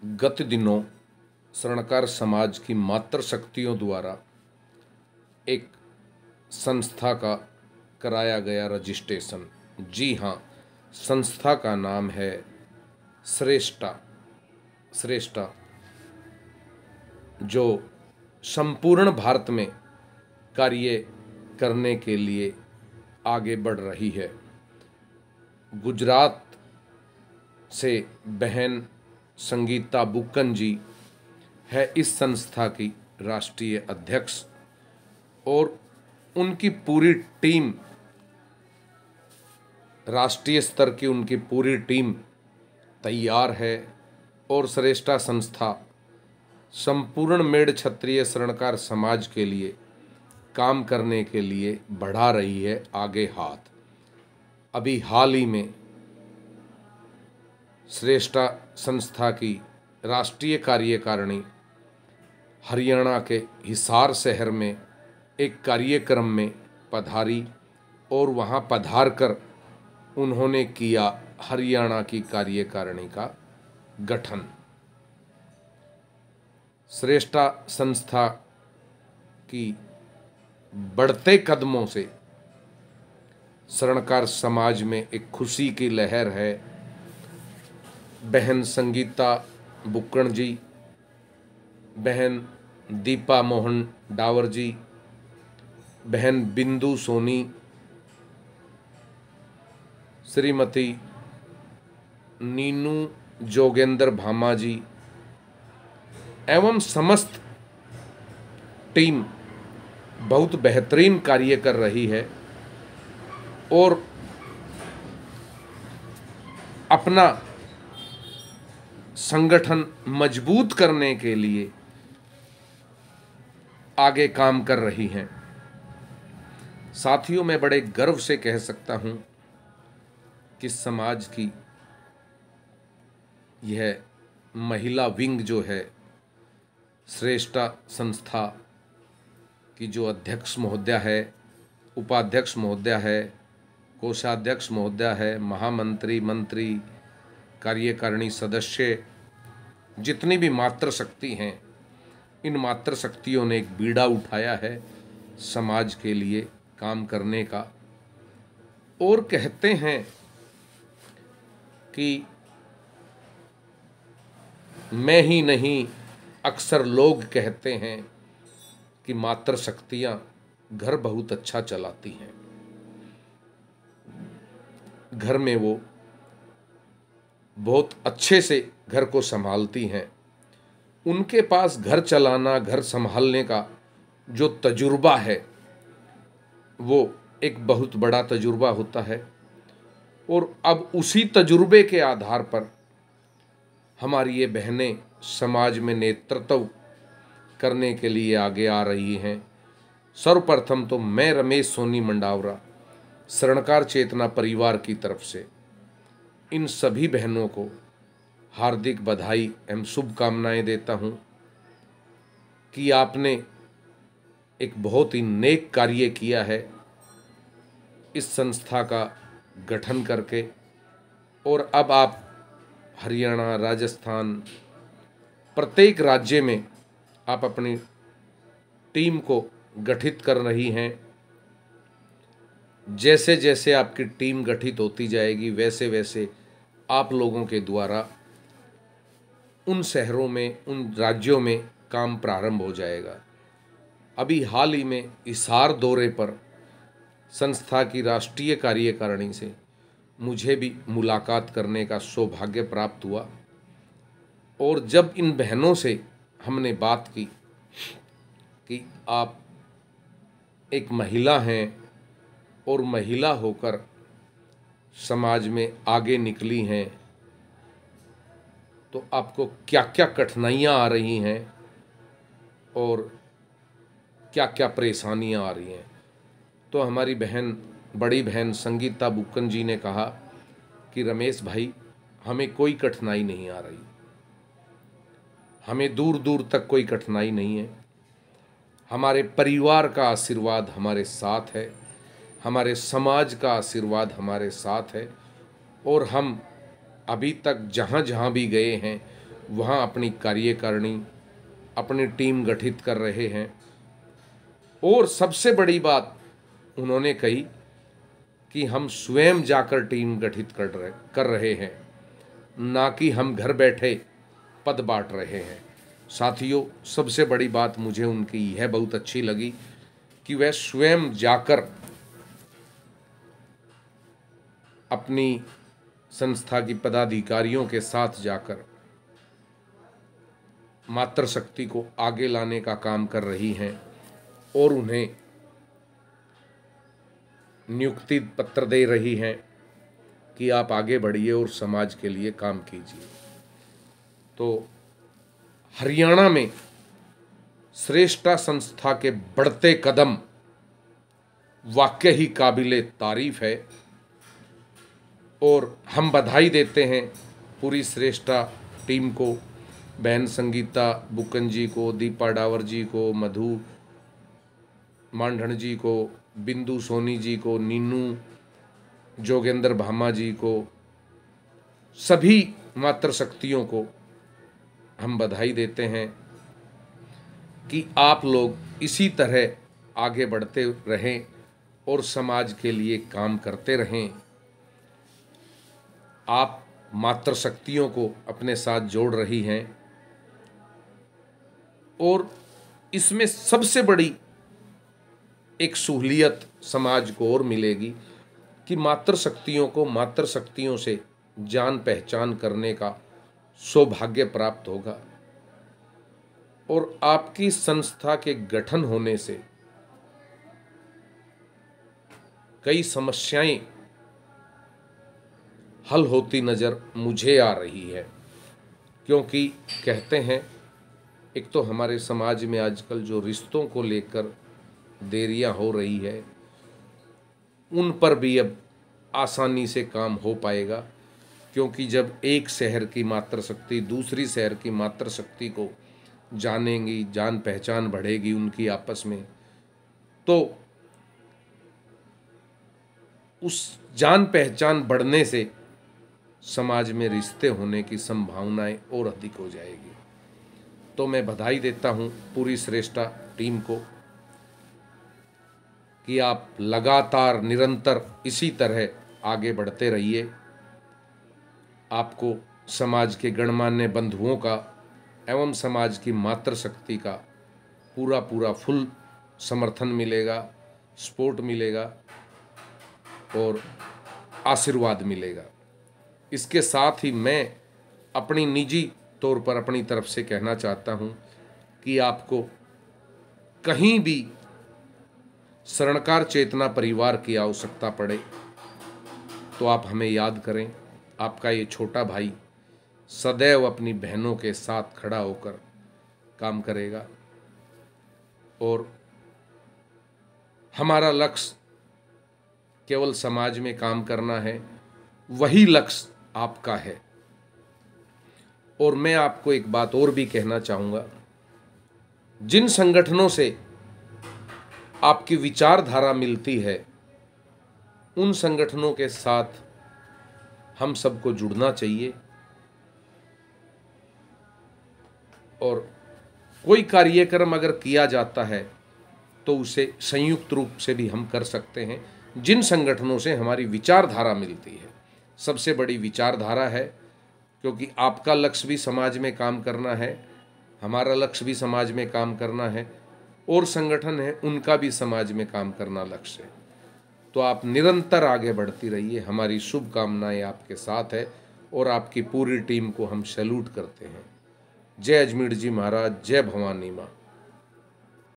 गत दिनों स्वर्णकार समाज की मातृशक्तियों द्वारा एक संस्था का कराया गया रजिस्ट्रेशन। जी हाँ, संस्था का नाम है श्रेष्ठा, जो संपूर्ण भारत में कार्य करने के लिए आगे बढ़ रही है। गुजरात से बहन संगीता बुक्कन जी है इस संस्था की राष्ट्रीय अध्यक्ष, और उनकी पूरी टीम, राष्ट्रीय स्तर की उनकी पूरी टीम तैयार है। और श्रेष्ठा संस्था संपूर्ण मेड़ क्षत्रिय स्वर्णकार समाज के लिए काम करने के लिए बढ़ा रही है आगे हाथ। अभी हाल ही में श्रेष्ठा संस्था की राष्ट्रीय कार्यकारिणी हरियाणा के हिसार शहर में एक कार्यक्रम में पधारी, और वहां पधार कर उन्होंने किया हरियाणा की कार्यकारिणी का गठन। श्रेष्ठा संस्था की बढ़ते कदमों से स्वर्णकार समाज में एक खुशी की लहर है। बहन संगीता बुक्कन जी, बहन दीपा मोहन डावर जी, बहन बिंदु सोनी, श्रीमती नीनू जोगेंद्र भामा जी एवं समस्त टीम बहुत बेहतरीन कार्य कर रही है, और अपना संगठन मजबूत करने के लिए आगे काम कर रही हैं। साथियों, मैं बड़े गर्व से कह सकता हूं कि समाज की यह महिला विंग जो है, श्रेष्ठा संस्था की जो अध्यक्ष महोदया है, उपाध्यक्ष महोदया है, कोषाध्यक्ष महोदया है, महामंत्री, मंत्री, कार्यकारिणी सदस्य, जितनी भी मातृशक्ति हैं, इन मातृशक्तियों ने एक बीड़ा उठाया है समाज के लिए काम करने का। और कहते हैं कि मैं ही नहीं, अक्सर लोग कहते हैं कि मातृशक्तियां घर बहुत अच्छा चलाती हैं। घर में वो बहुत अच्छे से घर को संभालती हैं। उनके पास घर चलाना, घर संभालने का जो तजुर्बा है, वो एक बहुत बड़ा तजुर्बा होता है। और अब उसी तजुर्बे के आधार पर हमारी ये बहनें समाज में नेतृत्व करने के लिए आगे आ रही हैं। सर्वप्रथम तो मैं रमेश सोनी मंडावरा स्वर्णकार चेतना परिवार की तरफ से इन सभी बहनों को हार्दिक बधाई एवं शुभकामनाएं देता हूं कि आपने एक बहुत ही नेक कार्य किया है इस संस्था का गठन करके। और अब आप हरियाणा, राजस्थान, प्रत्येक राज्य में आप अपनी टीम को गठित कर रही हैं। जैसे जैसे आपकी टीम गठित होती जाएगी, वैसे वैसे आप लोगों के द्वारा उन शहरों में, उन राज्यों में काम प्रारंभ हो जाएगा। अभी हाल ही में हिसार दौरे पर संस्था की राष्ट्रीय कार्यकारिणी से मुझे भी मुलाकात करने का सौभाग्य प्राप्त हुआ। और जब इन बहनों से हमने बात की कि आप एक महिला हैं और महिला होकर समाज में आगे निकली हैं, तो आपको क्या क्या कठिनाइयाँ आ रही हैं और क्या क्या परेशानियाँ आ रही हैं। तो हमारी बहन, बड़ी बहन संगीता बुक्कन जी ने कहा कि रमेश भाई, हमें कोई कठिनाई नहीं आ रही, हमें दूर दूर तक कोई कठिनाई नहीं है। हमारे परिवार का आशीर्वाद हमारे साथ है, हमारे समाज का आशीर्वाद हमारे साथ है, और हम अभी तक जहाँ जहाँ भी गए हैं वहाँ अपनी कार्यकारिणी, अपनी टीम गठित कर रहे हैं। और सबसे बड़ी बात उन्होंने कही कि हम स्वयं जाकर टीम गठित कर रहे हैं, ना कि हम घर बैठे पद बांट रहे हैं। साथियों, सबसे बड़ी बात मुझे उनकी यह बहुत अच्छी लगी कि वह स्वयं जाकर अपनी संस्था की पदाधिकारियों के साथ जाकर मातृशक्ति को आगे लाने का काम कर रही हैं और उन्हें नियुक्ति पत्र दे रही हैं कि आप आगे बढ़िए और समाज के लिए काम कीजिए। तो हरियाणा में श्रेष्ठा संस्था के बढ़ते कदम वाकई ही काबिले तारीफ है और हम बधाई देते हैं पूरी श्रेष्ठा टीम को, बहन संगीता बुक्कन जी को, दीपा डावर जी को, मधु मांढण जी को, बिंदु सोनी जी को, नीनू जोगेंद्र भामा जी को, सभी मातृशक्तियों को हम बधाई देते हैं कि आप लोग इसी तरह आगे बढ़ते रहें और समाज के लिए काम करते रहें। आप मातृशक्तियों को अपने साथ जोड़ रही हैं और इसमें सबसे बड़ी एक सहूलियत समाज को और मिलेगी कि मातृशक्तियों को मातृशक्तियों से जान पहचान करने का सौभाग्य प्राप्त होगा और आपकी संस्था के गठन होने से कई समस्याएं हल होती नज़र मुझे आ रही है। क्योंकि कहते हैं, एक तो हमारे समाज में आजकल जो रिश्तों को लेकर देरियां हो रही है, उन पर भी अब आसानी से काम हो पाएगा। क्योंकि जब एक शहर की मातृशक्ति दूसरी शहर की मातृशक्ति को जानेंगी, जान पहचान बढ़ेगी उनकी आपस में, तो उस जान पहचान बढ़ने से समाज में रिश्ते होने की संभावनाएं और अधिक हो जाएगी। तो मैं बधाई देता हूं पूरी श्रेष्ठा टीम को कि आप लगातार निरंतर इसी तरह आगे बढ़ते रहिए। आपको समाज के गणमान्य बंधुओं का एवं समाज की मातृशक्ति का पूरा फुल समर्थन मिलेगा, सपोर्ट मिलेगा और आशीर्वाद मिलेगा। इसके साथ ही मैं अपनी निजी तौर पर अपनी तरफ से कहना चाहता हूं कि आपको कहीं भी शरणकार चेतना परिवार की आवश्यकता पड़े तो आप हमें याद करें। आपका ये छोटा भाई सदैव अपनी बहनों के साथ खड़ा होकर काम करेगा और हमारा लक्ष्य केवल समाज में काम करना है, वही लक्ष्य आपका है। और मैं आपको एक बात और भी कहना चाहूँगा, जिन संगठनों से आपकी विचारधारा मिलती है उन संगठनों के साथ हम सबको जुड़ना चाहिए और कोई कार्यक्रम अगर किया जाता है तो उसे संयुक्त रूप से भी हम कर सकते हैं जिन संगठनों से हमारी विचारधारा मिलती है। सबसे बड़ी विचारधारा है, क्योंकि आपका लक्ष्य भी समाज में काम करना है, हमारा लक्ष्य भी समाज में काम करना है और संगठन है उनका भी समाज में काम करना लक्ष्य है। तो आप निरंतर आगे बढ़ती रहिए, हमारी शुभकामनाएं आपके साथ है और आपकी पूरी टीम को हम सैल्यूट करते हैं। जय अजमेर जी महाराज, जय भवानी माँ।